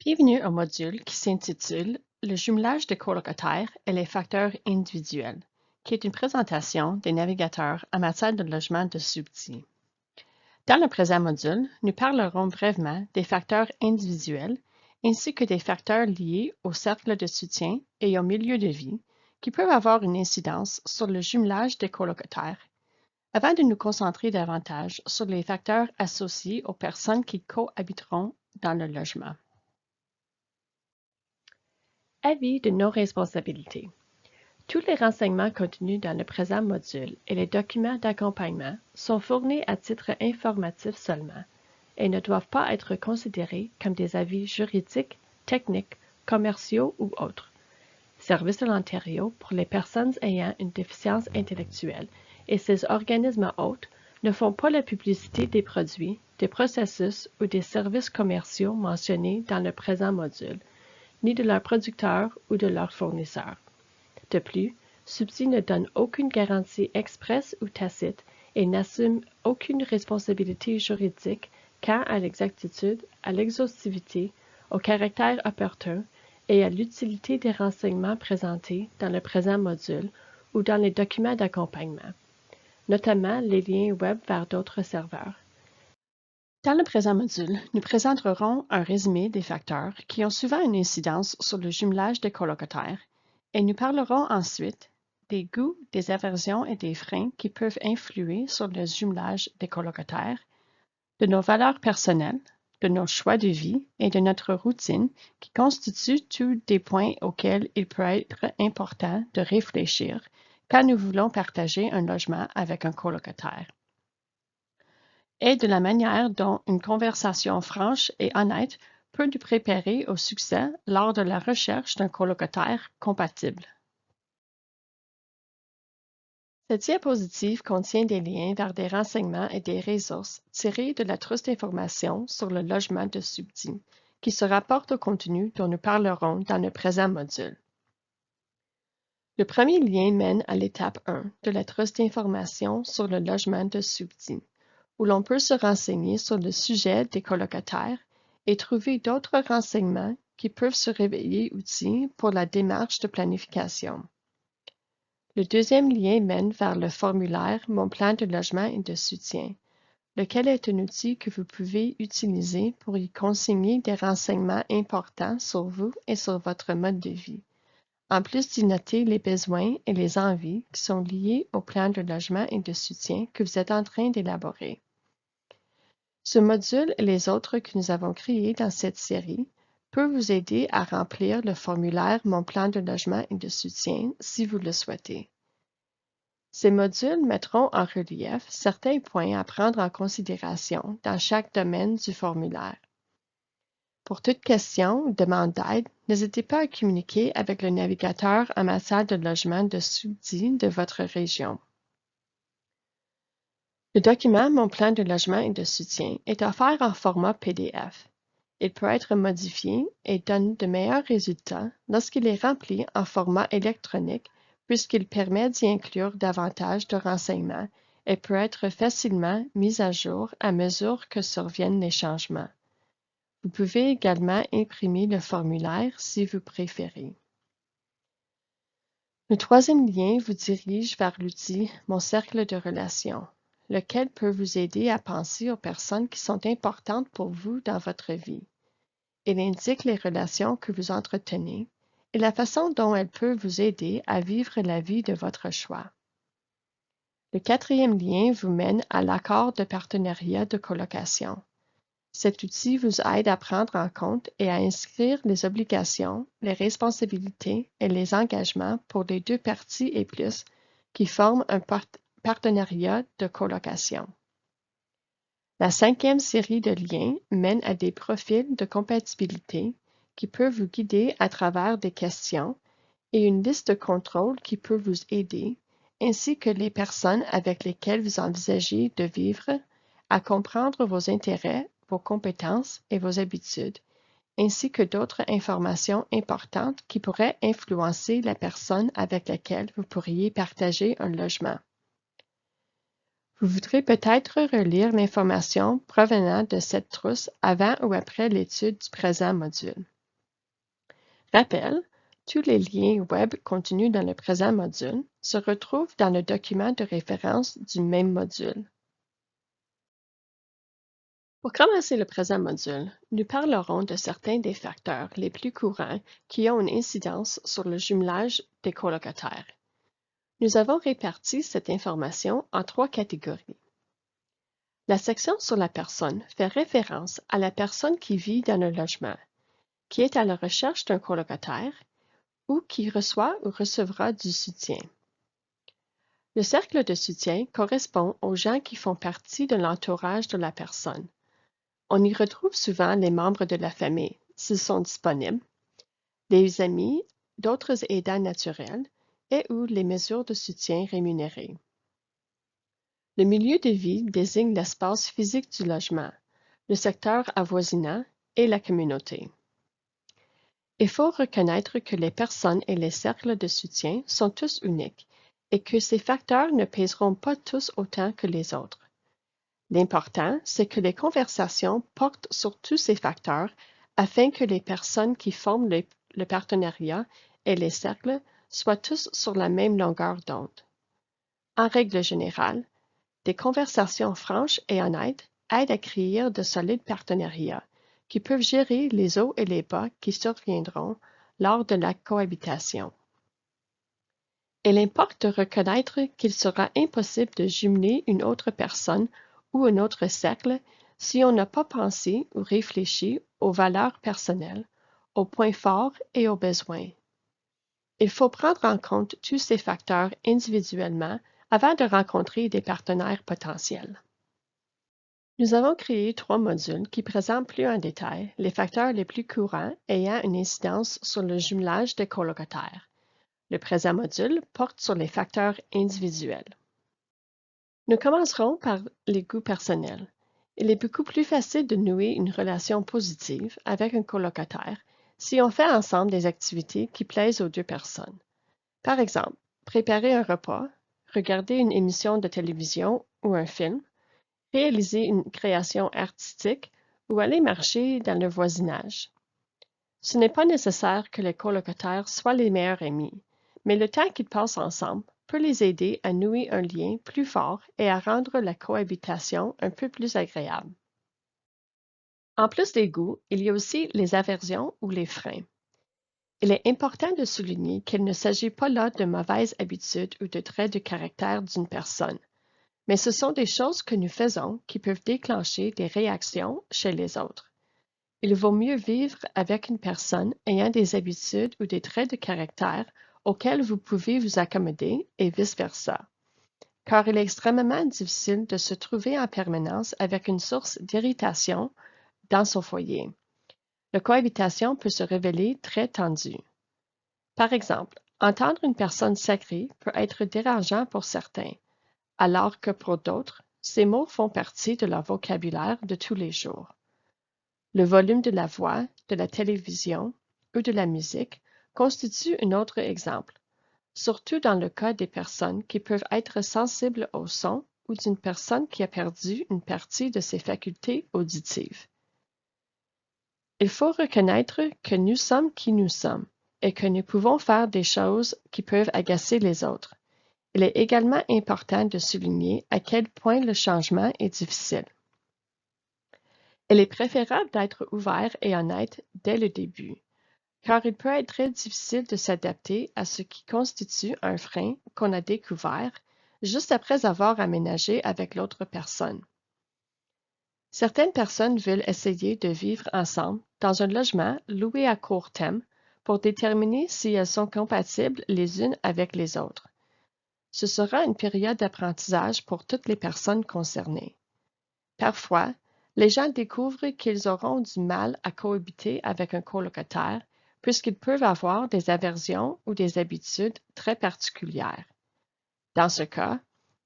Bienvenue au module qui s'intitule Le jumelage de colocataires et les facteurs individuels, qui est une présentation des navigateurs en matière de logement de subsides. Dans le présent module, nous parlerons brièvement des facteurs individuels ainsi que des facteurs liés au cercle de soutien et au milieu de vie qui peuvent avoir une incidence sur le jumelage des colocataires, avant de nous concentrer davantage sur les facteurs associés aux personnes qui cohabiteront dans le logement. Avis de non-responsabilité. Tous les renseignements contenus dans le présent module et les documents d'accompagnement sont fournis à titre informatif seulement et ne doivent pas être considérés comme des avis juridiques, techniques, commerciaux ou autres. Service de l'Ontario pour les personnes ayant une déficience intellectuelle et ses organismes hôtes ne font pas la publicité des produits, des processus ou des services commerciaux mentionnés dans le présent module, ni de leurs producteurs ou de leurs fournisseurs. De plus, Subside ne donne aucune garantie expresse ou tacite et n'assume aucune responsabilité juridique quant à l'exactitude, à l'exhaustivité, au caractère opportun et à l'utilité des renseignements présentés dans le présent module ou dans les documents d'accompagnement, notamment les liens Web vers d'autres serveurs. Dans le présent module, nous présenterons un résumé des facteurs qui ont souvent une incidence sur le jumelage des colocataires et nous parlerons ensuite des goûts, des aversions et des freins qui peuvent influer sur le jumelage des colocataires, de nos valeurs personnelles, de nos choix de vie et de notre routine qui constituent tous des points auxquels il peut être important de réfléchir quand nous voulons partager un logement avec un colocataire, et de la manière dont une conversation franche et honnête peut nous préparer au succès lors de la recherche d'un colocataire compatible. Cette diapositive contient des liens vers des renseignements et des ressources tirés de la trousse d'informations sur le logement de Subside, qui se rapportent au contenu dont nous parlerons dans le présent module. Le premier lien mène à l'étape 1 de la trousse d'informations sur le logement de Subside, où l'on peut se renseigner sur le sujet des colocataires et trouver d'autres renseignements qui peuvent se révéler utiles pour la démarche de planification. Le deuxième lien mène vers le formulaire Mon plan de logement et de soutien, lequel est un outil que vous pouvez utiliser pour y consigner des renseignements importants sur vous et sur votre mode de vie, en plus d'y noter les besoins et les envies qui sont liés au plan de logement et de soutien que vous êtes en train d'élaborer. Ce module et les autres que nous avons créés dans cette série peuvent vous aider à remplir le formulaire Mon plan de logement et de soutien si vous le souhaitez. Ces modules mettront en relief certains points à prendre en considération dans chaque domaine du formulaire. Pour toute question ou demande d'aide, n'hésitez pas à communiquer avec le navigateur en matière de logement de Subside de votre région. Le document Mon plan de logement et de soutien est offert en format PDF. Il peut être modifié et donne de meilleurs résultats lorsqu'il est rempli en format électronique puisqu'il permet d'y inclure davantage de renseignements et peut être facilement mis à jour à mesure que surviennent les changements. Vous pouvez également imprimer le formulaire si vous préférez. Le troisième lien vous dirige vers l'outil Mon cercle de relations, lequel peut vous aider à penser aux personnes qui sont importantes pour vous dans votre vie. Il indique les relations que vous entretenez et la façon dont elles peuvent vous aider à vivre la vie de votre choix. Le quatrième lien vous mène à l'accord de partenariat de colocation. Cet outil vous aide à prendre en compte et à inscrire les obligations, les responsabilités et les engagements pour les deux parties et plus qui forment un partenariat de colocation. La cinquième série de liens mène à des profils de compatibilité qui peuvent vous guider à travers des questions et une liste de contrôles qui peut vous aider, ainsi que les personnes avec lesquelles vous envisagez de vivre, à comprendre vos intérêts, vos compétences et vos habitudes, ainsi que d'autres informations importantes qui pourraient influencer la personne avec laquelle vous pourriez partager un logement. Vous voudrez peut-être relire l'information provenant de cette trousse avant ou après l'étude du présent module. Rappel, tous les liens web contenus dans le présent module se retrouvent dans le document de référence du même module. Pour commencer le présent module, nous parlerons de certains des facteurs les plus courants qui ont une incidence sur le jumelage des colocataires. Nous avons réparti cette information en 3 catégories. La section sur la personne fait référence à la personne qui vit dans le logement, qui est à la recherche d'un colocataire ou qui reçoit ou recevra du soutien. Le cercle de soutien correspond aux gens qui font partie de l'entourage de la personne. On y retrouve souvent les membres de la famille, s'ils sont disponibles, les amis, d'autres aidants naturels et ou les mesures de soutien rémunérées. Le milieu de vie désigne l'espace physique du logement, le secteur avoisinant et la communauté. Il faut reconnaître que les personnes et les cercles de soutien sont tous uniques et que ces facteurs ne pèseront pas tous autant que les autres. L'important, c'est que les conversations portent sur tous ces facteurs afin que les personnes qui forment le partenariat et les cercles soient tous sur la même longueur d'onde. En règle générale, des conversations franches et honnêtes aident à créer de solides partenariats qui peuvent gérer les hauts et les bas qui surviendront lors de la cohabitation. Il importe de reconnaître qu'il sera impossible de jumeler une autre personne ou un autre cercle si on n'a pas pensé ou réfléchi aux valeurs personnelles, aux points forts et aux besoins. Il faut prendre en compte tous ces facteurs individuellement avant de rencontrer des partenaires potentiels. Nous avons créé 3 modules qui présentent plus en détail les facteurs les plus courants ayant une incidence sur le jumelage des colocataires. Le présent module porte sur les facteurs individuels. Nous commencerons par les goûts personnels. Il est beaucoup plus facile de nouer une relation positive avec un colocataire si on fait ensemble des activités qui plaisent aux 2 personnes. Par exemple, préparer un repas, regarder une émission de télévision ou un film, réaliser une création artistique ou aller marcher dans le voisinage. Ce n'est pas nécessaire que les colocataires soient les meilleurs amis, mais le temps qu'ils passent ensemble peut les aider à nouer un lien plus fort et à rendre la cohabitation un peu plus agréable. En plus des goûts, il y a aussi les aversions ou les freins. Il est important de souligner qu'il ne s'agit pas là de mauvaises habitudes ou de traits de caractère d'une personne, mais ce sont des choses que nous faisons qui peuvent déclencher des réactions chez les autres. Il vaut mieux vivre avec une personne ayant des habitudes ou des traits de caractère auxquels vous pouvez vous accommoder et vice-versa, car il est extrêmement difficile de se trouver en permanence avec une source d'irritation dans son foyer. La cohabitation peut se révéler très tendue. Par exemple, entendre une personne sacrée peut être dérangeant pour certains, alors que pour d'autres, ces mots font partie de leur vocabulaire de tous les jours. Le volume de la voix, de la télévision ou de la musique constitue un autre exemple, surtout dans le cas des personnes qui peuvent être sensibles au son ou d'une personne qui a perdu une partie de ses facultés auditives. Il faut reconnaître que nous sommes qui nous sommes et que nous pouvons faire des choses qui peuvent agacer les autres. Il est également important de souligner à quel point le changement est difficile. Il est préférable d'être ouvert et honnête dès le début, car il peut être très difficile de s'adapter à ce qui constitue un frein qu'on a découvert juste après avoir aménagé avec l'autre personne. Certaines personnes veulent essayer de vivre ensemble dans un logement loué à court terme pour déterminer si elles sont compatibles les unes avec les autres. Ce sera une période d'apprentissage pour toutes les personnes concernées. Parfois, les gens découvrent qu'ils auront du mal à cohabiter avec un colocataire puisqu'ils peuvent avoir des aversions ou des habitudes très particulières. Dans ce cas,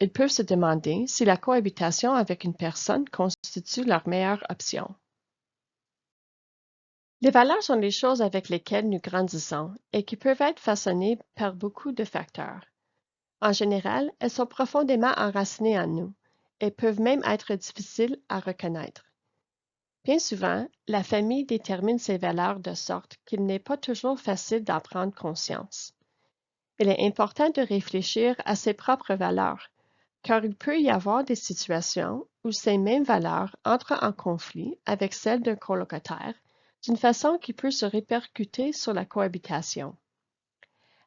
ils peuvent se demander si la cohabitation avec une personne constitue leur meilleure option. Les valeurs sont les choses avec lesquelles nous grandissons et qui peuvent être façonnées par beaucoup de facteurs. En général, elles sont profondément enracinées en nous et peuvent même être difficiles à reconnaître. Bien souvent, la famille détermine ses valeurs de sorte qu'il n'est pas toujours facile d'en prendre conscience. Il est important de réfléchir à ses propres valeurs, car il peut y avoir des situations où ces mêmes valeurs entrent en conflit avec celles d'un colocataire d'une façon qui peut se répercuter sur la cohabitation.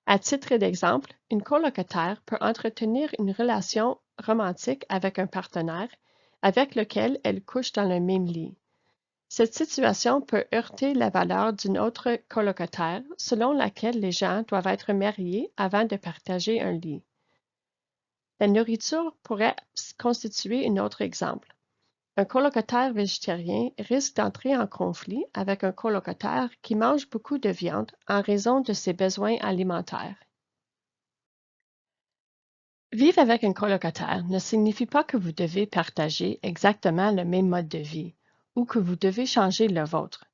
À titre d'exemple, une colocataire peut entretenir une relation romantique avec un partenaire avec lequel elle couche dans le même lit. Cette situation peut heurter la valeur d'une autre colocataire selon laquelle les gens doivent être mariés avant de partager un lit. La nourriture pourrait constituer un autre exemple. Un colocataire végétarien risque d'entrer en conflit avec un colocataire qui mange beaucoup de viande en raison de ses besoins alimentaires. Vivre avec un colocataire ne signifie pas que vous devez partager exactement le même mode de vie ou que vous devez changer le vôtre.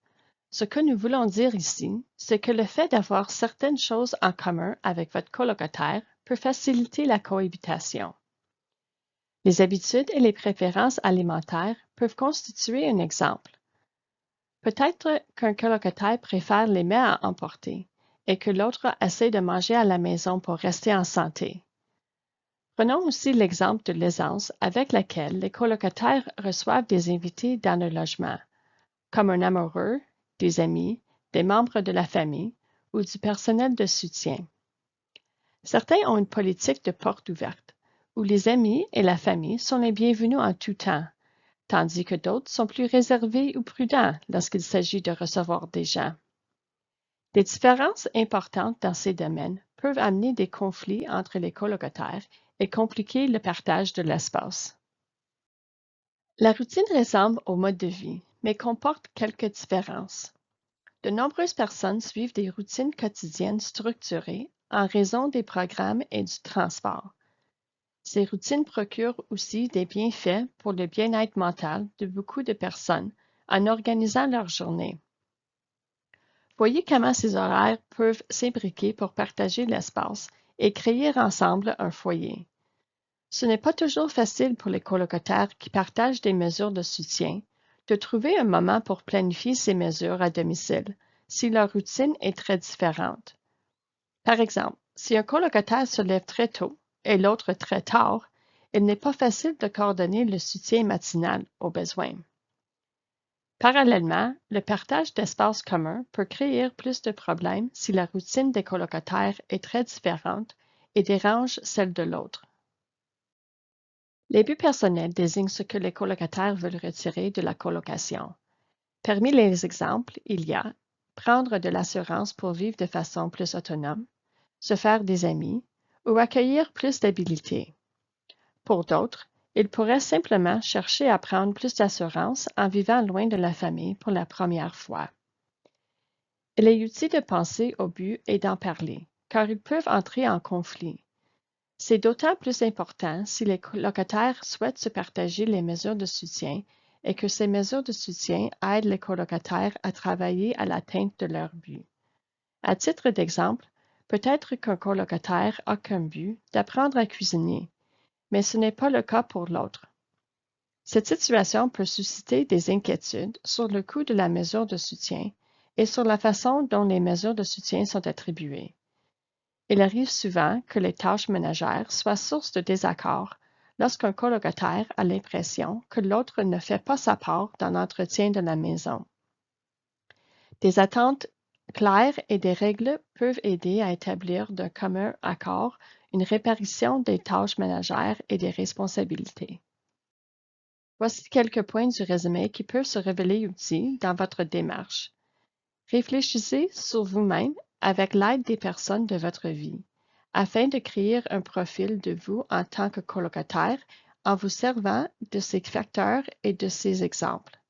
Ce que nous voulons dire ici, c'est que le fait d'avoir certaines choses en commun avec votre colocataire peut faciliter la cohabitation. Les habitudes et les préférences alimentaires peuvent constituer un exemple. Peut-être qu'un colocataire préfère les mets à emporter et que l'autre essaie de manger à la maison pour rester en santé. Prenons aussi l'exemple de l'aisance avec laquelle les colocataires reçoivent des invités dans leur logement, comme un amoureux, des amis, des membres de la famille ou du personnel de soutien. Certains ont une politique de porte ouverte, où les amis et la famille sont les bienvenus en tout temps, tandis que d'autres sont plus réservés ou prudents lorsqu'il s'agit de recevoir des gens. Des différences importantes dans ces domaines peuvent amener des conflits entre les colocataires et compliquer le partage de l'espace. La routine ressemble au mode de vie, mais comporte quelques différences. De nombreuses personnes suivent des routines quotidiennes structurées en raison des programmes et du transport. Ces routines procurent aussi des bienfaits pour le bien-être mental de beaucoup de personnes en organisant leur journée. Voyez comment ces horaires peuvent s'imbriquer pour partager l'espace et créer ensemble un foyer. Ce n'est pas toujours facile pour les colocataires qui partagent des mesures de soutien de trouver un moment pour planifier ces mesures à domicile si leur routine est très différente. Par exemple, si un colocataire se lève très tôt et l'autre très tard, il n'est pas facile de coordonner le soutien matinal aux besoins. Parallèlement, le partage d'espaces communs peut créer plus de problèmes si la routine des colocataires est très différente et dérange celle de l'autre. Les buts personnels désignent ce que les colocataires veulent retirer de la colocation. Parmi les exemples, il y a prendre de l'assurance pour vivre de façon plus autonome, se faire des amis ou accueillir plus d'habilité. Pour d'autres, ils pourraient simplement chercher à prendre plus d'assurance en vivant loin de la famille pour la première fois. Il est utile de penser au but et d'en parler, car ils peuvent entrer en conflit. C'est d'autant plus important si les colocataires souhaitent se partager les mesures de soutien et que ces mesures de soutien aident les colocataires à travailler à l'atteinte de leur but. À titre d'exemple, peut-être qu'un colocataire a comme but d'apprendre à cuisiner, mais ce n'est pas le cas pour l'autre. Cette situation peut susciter des inquiétudes sur le coût de la mesure de soutien et sur la façon dont les mesures de soutien sont attribuées. Il arrive souvent que les tâches ménagères soient source de désaccord lorsqu'un colocataire a l'impression que l'autre ne fait pas sa part dans l'entretien de la maison. Des attentes claires et des règles peuvent aider à établir d'un commun accord une répartition des tâches ménagères et des responsabilités. Voici quelques points du résumé qui peuvent se révéler utiles dans votre démarche. Réfléchissez sur vous-même avec l'aide des personnes de votre vie, afin de créer un profil de vous en tant que colocataire en vous servant de ces facteurs et de ces exemples.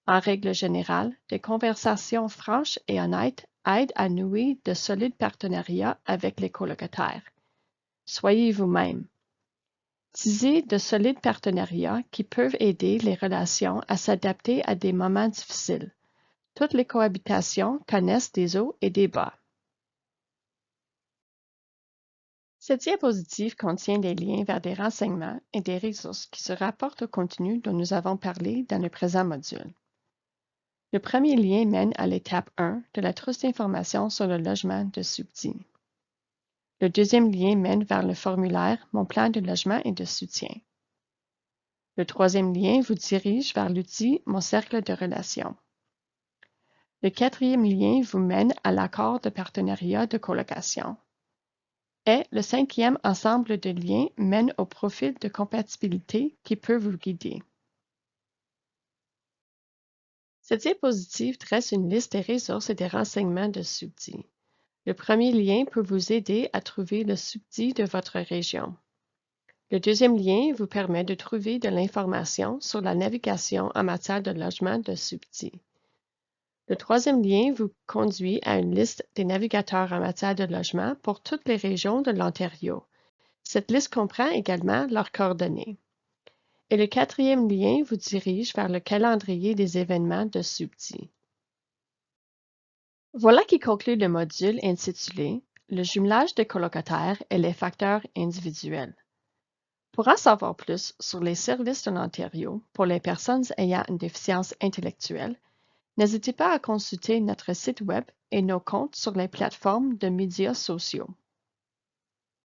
En règle générale, des conversations franches et honnêtes aident à nouer de solides partenariats avec les colocataires. Soyez vous-même. Tisez de solides partenariats qui peuvent aider les relations à s'adapter à des moments difficiles. Toutes les cohabitations connaissent des hauts et des bas. Cette diapositive contient des liens vers des renseignements et des ressources qui se rapportent au contenu dont nous avons parlé dans le présent module. Le premier lien mène à l'étape 1 de la trousse d'informations sur le logement de Subdi. Le deuxième lien mène vers le formulaire Mon plan de logement et de soutien. Le troisième lien vous dirige vers l'outil Mon cercle de relations. Le quatrième lien vous mène à l'accord de partenariat de colocation. Et le cinquième ensemble de liens mène au profil de compatibilité qui peut vous guider. Cette diapositive dresse une liste des ressources et des renseignements de Subdi. Le premier lien peut vous aider à trouver le Subdi de votre région. Le deuxième lien vous permet de trouver de l'information sur la navigation en matière de logement de Subdi. Le troisième lien vous conduit à une liste des navigateurs en matière de logement pour toutes les régions de l'Ontario. Cette liste comprend également leurs coordonnées. Et le quatrième lien vous dirige vers le calendrier des événements de Subdi. Voilà qui conclut le module intitulé « Le jumelage des colocataires et les facteurs individuels ». Pour en savoir plus sur les services de l'Ontario pour les personnes ayant une déficience intellectuelle, n'hésitez pas à consulter notre site web et nos comptes sur les plateformes de médias sociaux.